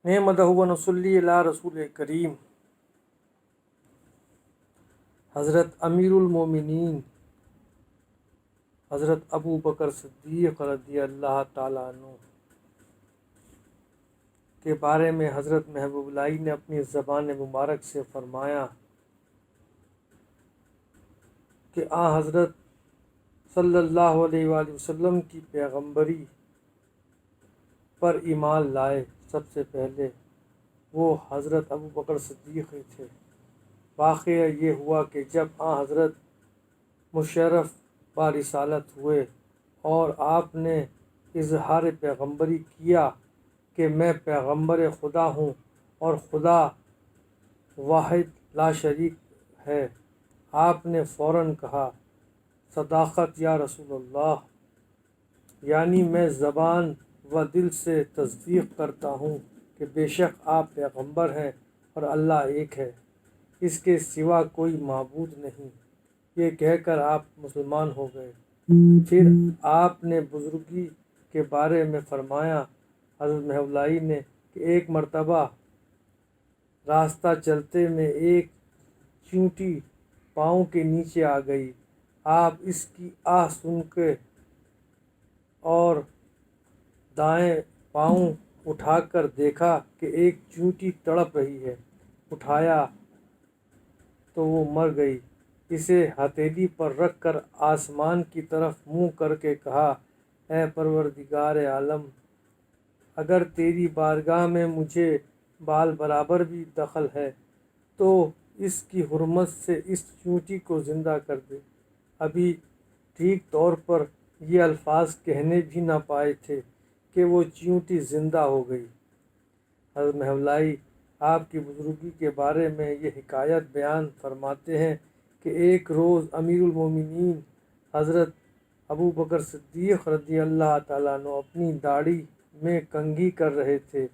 نحمدہ و نصلی علی رسول کریم۔ حضرت امیر المومنین حضرت ابو بکر صدیق رضی اللہ تعالیٰ عنہ کے بارے میں حضرت محبوب اللہ نے اپنی زبان مبارک سے فرمایا کہ حضرت صلی اللہ علیہ وآلہ وسلم کی پیغمبری پر ایمان لائے سب سے پہلے وہ حضرت ابو بکر صدیق تھے۔ واقعہ یہ ہوا کہ جب حضرت مشرف برسالت ہوئے اور آپ نے اظہار پیغمبری کیا کہ میں پیغمبر خدا ہوں اور خدا واحد لا شریک ہے، آپ نے فوراً کہا صداقت یا رسول اللہ، یعنی میں زبان و دل سے تصدیق کرتا ہوں کہ بے شک آپ پیغمبر ہیں اور اللہ ایک ہے، اس کے سوا کوئی معبود نہیں۔ یہ کہہ کر آپ مسلمان ہو گئے۔ پھر آپ نے بزرگی کے بارے میں فرمایا۔ حضرت محبوب اللہ نے کہ ایک مرتبہ راستہ چلتے میں ایک چیونٹی پاؤں کے نیچے آ گئی۔ آپ اس کی آہ سن کے اور دائیں پاؤں اٹھا کر دیکھا کہ ایک چیونٹی تڑپ رہی ہے۔ اٹھایا تو وہ مر گئی۔ اسے ہتھیلی پر رکھ کر آسمان کی طرف منہ کر کے کہا، اے پروردگار عالم، اگر تیری بارگاہ میں مجھے بال برابر بھی دخل ہے تو اس کی حرمت سے اس چیونٹی کو زندہ کر دے۔ ابھی ٹھیک طور پر یہ الفاظ کہنے بھی نہ پائے تھے کہ وہ چیونٹی زندہ ہو گئی۔ حضرت محبوب اللہ آپ کی بزرگی کے بارے میں یہ حکایت بیان فرماتے ہیں کہ ایک روز امیر المومنین حضرت ابو بکر صدیق رضی اللہ تعالیٰ عنہ اپنی داڑھی میں کنگھی کر رہے تھے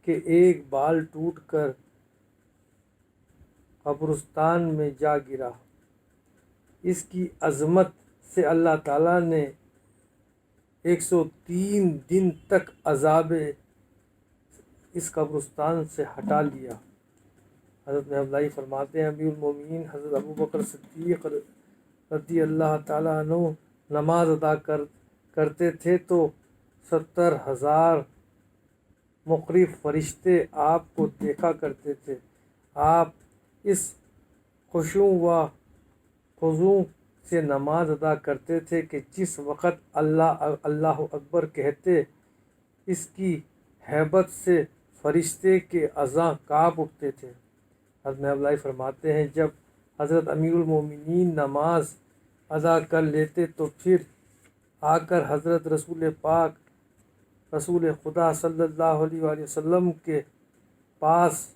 کہ ایک بال ٹوٹ کر قبرستان میں جا گرا۔ اس کی عظمت سے اللہ تعالیٰ نے 103 دن تک عذاب اس قبرستان سے ہٹا لیا۔ حضرت محبوب اللہ فرماتے ہیں امیر المومنین حضرت ابو بکر صدیق رضی اللہ تعالیٰ عنہ نماز ادا کرتے تھے تو 70,000 مقرب فرشتے آپ کو دیکھا کرتے تھے۔ آپ اس خشوع و خضوع سے نماز ادا کرتے تھے کہ جس وقت اللہ اکبر کہتے اس کی ہیبت سے فرشتے کے اعضاء کانپ اٹھتے تھے۔ حضرت محبوب اللہ فرماتے ہیں جب حضرت امیر المومنین نماز ادا کر لیتے تو پھر آ کر حضرت رسول پاک رسول خدا صلی اللہ علیہ وآلہ وسلم کے پاس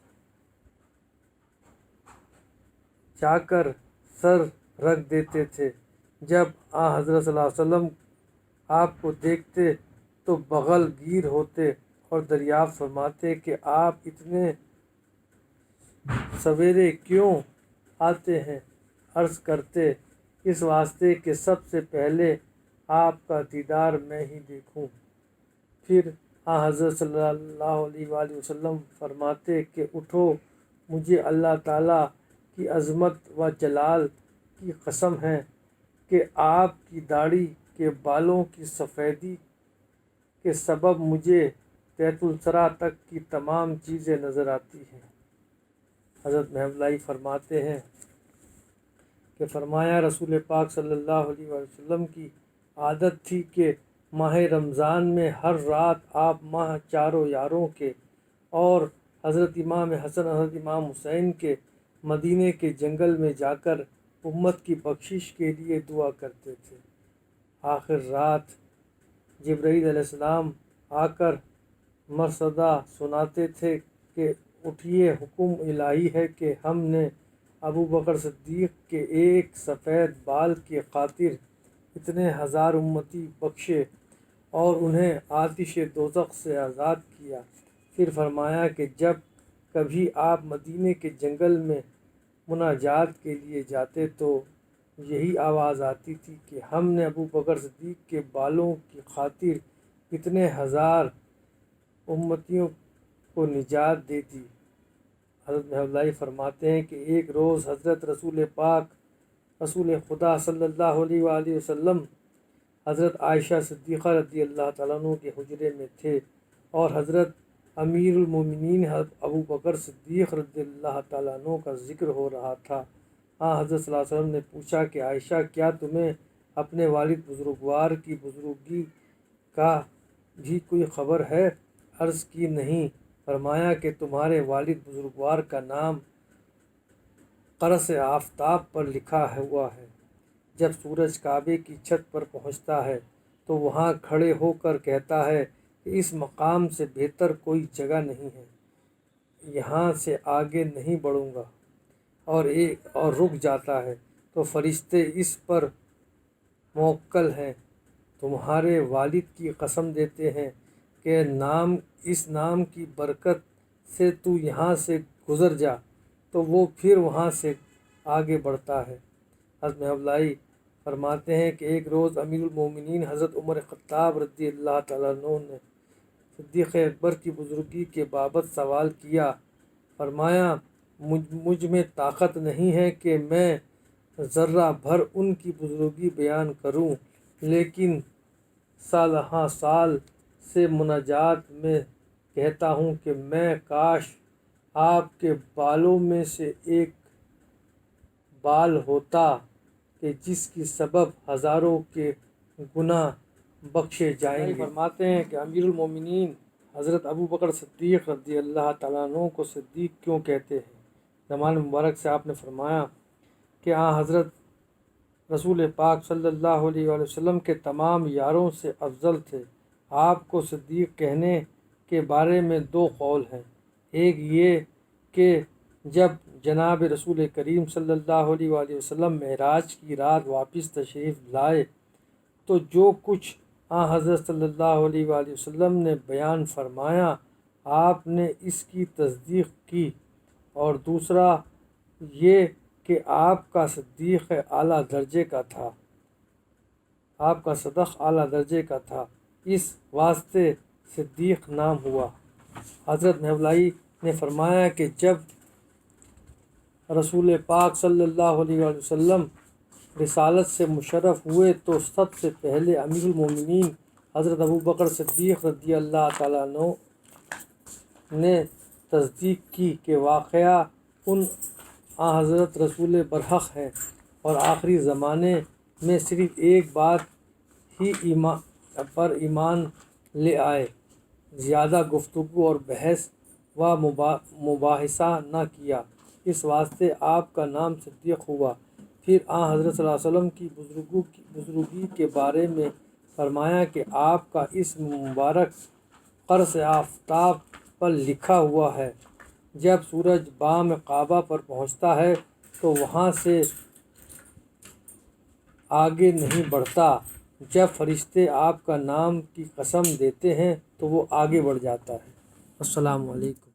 جا کر سر رکھ دیتے تھے۔ جب حضرت صلی اللہ علیہ وسلم آپ کو دیکھتے تو بغل گیر ہوتے اور دریافت فرماتے کہ آپ اتنے سویرے کیوں آتے ہیں؟ عرض کرتے اس واسطے کہ سب سے پہلے آپ کا دیدار میں ہی دیکھوں۔ پھر حضرت صلی اللہ علیہ وآلہ وسلم فرماتے کہ اٹھو، مجھے اللہ تعالیٰ کی عظمت و جلال کی قسم ہے کہ آپ کی داڑھی کے بالوں کی سفیدی کے سبب مجھے بیت الصرا تک کی تمام چیزیں نظر آتی ہیں۔ حضرت محبوب اللہ فرماتے ہیں کہ فرمایا رسول پاک صلی اللہ علیہ وسلم کی عادت تھی کہ ماہ رمضان میں ہر رات آپ ماہ چاروں یاروں کے اور حضرت امام حسن حضرت امام حسین کے مدینے کے جنگل میں جا کر امت کی بخشش کے لیے دعا کرتے تھے۔ آخر رات جبرائیل علیہ السلام آ کر مرصدہ سناتے تھے کہ اٹھیے، حکم الہی ہے کہ ہم نے ابو بکر صدیق کے ایک سفید بال کی خاطر اتنے ہزار امتی بخشے اور انہیں آتش دوزخ سے آزاد کیا۔ پھر فرمایا کہ جب کبھی آپ مدینے کے جنگل میں مناجات کے لیے جاتے تو یہی آواز آتی تھی کہ ہم نے ابو بکر صدیق کے بالوں کی خاطر اتنے ہزار امتیوں کو نجات دے دی۔ حضرت محمد علیہ فرماتے ہیں کہ ایک روز حضرت رسول خدا صلی اللہ علیہ وآلہ وسلم حضرت عائشہ صدیقہ رضی اللہ تعالیٰ عنہ کے حجرے میں تھے اور حضرت امیر المومنین حضرت ابو بکر صدیق رضی اللہ تعالیٰ عنہ کا ذکر ہو رہا تھا۔ حضرت صلی اللہ علیہ وسلم نے پوچھا کہ عائشہ، کیا تمہیں اپنے والد بزرگوار کی بزرگی کا بھی کوئی خبر ہے؟ عرض کی نہیں۔ فرمایا کہ تمہارے والد بزرگوار کا نام قرص آفتاب پر لکھا ہوا ہے۔ جب سورج کعبے کی چھت پر پہنچتا ہے تو وہاں کھڑے ہو کر کہتا ہے کہ اس مقام سے بہتر کوئی جگہ نہیں ہے، یہاں سے آگے نہیں بڑھوں گا، اور رک جاتا ہے تو فرشتے اس پر موکل ہیں، تمہارے والد کی قسم دیتے ہیں کہ اس نام کی برکت سے تو یہاں سے گزر جا، تو وہ پھر وہاں سے آگے بڑھتا ہے۔ حضرت محمد علیہ فرماتے ہیں کہ ایک روز امیر المومنین حضرت عمر خطاب رضی اللہ تعالیٰ عنہ نے صدیق اکبر کی بزرگی کے بابت سوال کیا۔ فرمایا مجھ میں طاقت نہیں ہے کہ میں ذرہ بھر ان کی بزرگی بیان کروں، لیکن سالہ سال سے مناجات میں کہتا ہوں کہ میں کاش آپ کے بالوں میں سے ایک بال ہوتا کہ جس کی سبب ہزاروں کے گناہ بخشے جائیں گے۔ فرماتے ہیں کہ امیر المومنین حضرت ابو بکر صدیق رضی اللہ تعالیٰ عنہ کو صدیق کیوں کہتے ہیں؟ زمان مبارک سے آپ نے فرمایا کہ حضرت رسول پاک صلی اللہ علیہ وآلہ وسلم کے تمام یاروں سے افضل تھے۔ آپ کو صدیق کہنے کے بارے میں دو قول ہیں۔ ایک یہ کہ جب جناب رسول کریم صلی اللہ علیہ وآلہ وسلم معراج کی رات واپس تشریف لائے تو جو کچھ حضرت صلی اللہ علیہ وآلہ وسلم نے بیان فرمایا آپ نے اس کی تصدیق کی، اور دوسرا یہ کہ آپ کا صدق اعلیٰ درجے کا تھا، اس واسطے صدیق نام ہوا۔ حضرت محمد علیہ نے فرمایا کہ جب رسول پاک صلی اللہ علیہ وآلہ وسلم رسالت سے مشرف ہوئے تو سب سے پہلے امیر المومنین حضرت ابو بکر صدیق رضی اللہ تعالیٰ عنہ نے تصدیق کی کہ واقعہ حضرت رسول برحق ہے، اور آخری زمانے میں صرف ایک بات ہی پر ایمان لے آئے، زیادہ گفتگو اور بحث و مباحثہ نہ کیا، اس واسطے آپ کا نام صدیق ہوا۔ پھر حضرت صلی اللہ علیہ وسلم کی بزرگی کے بارے میں فرمایا کہ آپ کا اسم مبارک قرص آفتاب پر لکھا ہوا ہے، جب سورج بام کعبہ پر پہنچتا ہے تو وہاں سے آگے نہیں بڑھتا، جب فرشتے آپ کا نام کی قسم دیتے ہیں تو وہ آگے بڑھ جاتا ہے۔ السلام علیکم۔